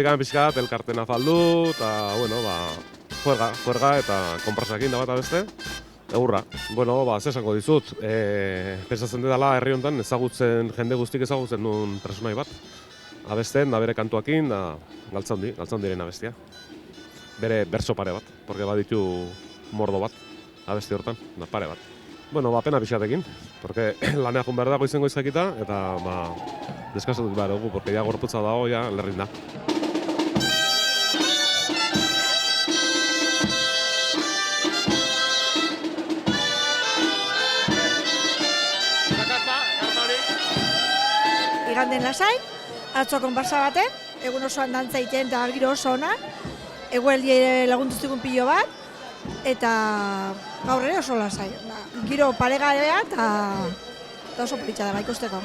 hortikan pixkat, elkarten afaldu, eta, bueno, juerga eta konprasakin da bat beste. Egurra, bueno, zesango dizut, pensatzen dela herri honetan ezagutzen, jende guztik ezagutzen duen personai bat. Abesten, da bere kantuakin, da galtzan diren abestia. Bere berso pare bat, porque baditu mordo bat, abesti hortan, da pare bat. Bueno, pena pixatekin, porque lanea jun behar dago izango izakita, eta deskasatu behar dugu, porque ja gorputza dago, ja lerrin da. Iganden lasai, atzo konparsa baten, egun osoan dantza egiten eta giro oso ona, egueldi laguntuztikun pilo bat, eta gaur ere oso lasai. Giro paregabea eta oso politxa da ikusteko.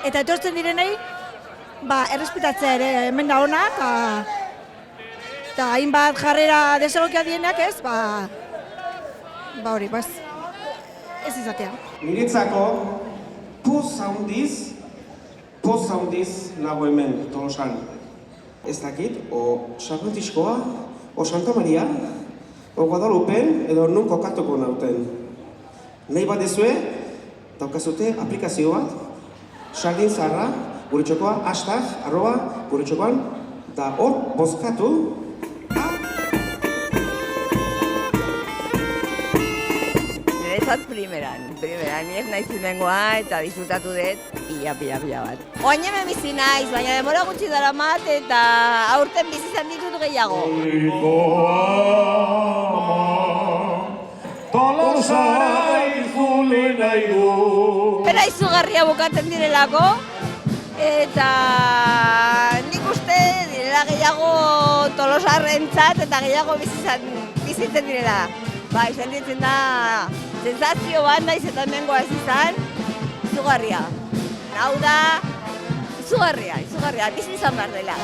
Eta etortzen direnei, errespetatzea ere hemen da ona, eta hainbat jarrera desegokia dienak ez, hori, ez izatea. Niretzako, poz handiz nago hemen Tolosan. Ez dakit, o San Franciscoa, o Santa Maria, o Guadalupen edo nun kokatuko nauten. Nahi bat dezue, daukazute aplikazio bat, Sardin Zaharra, gure txokoa, #gure txokoan, da hor bozkatu. Primeran, ni ez naiz zimengoa eta disfrutatu dut pila bat. Oain hemen bizi naiz, baina demora gutxi daramat eta aurten bizi izan ditut gehiago. Pena izugarria bukatzen direlako eta nik uste direla gehiago Tolosarrentzat eta gehiago bizitzen direla. Izan ditzen da, sensazio bat naiz eta hemengoa ez izan, izugarria. Hau da, izugarria, bizi izan behar dela.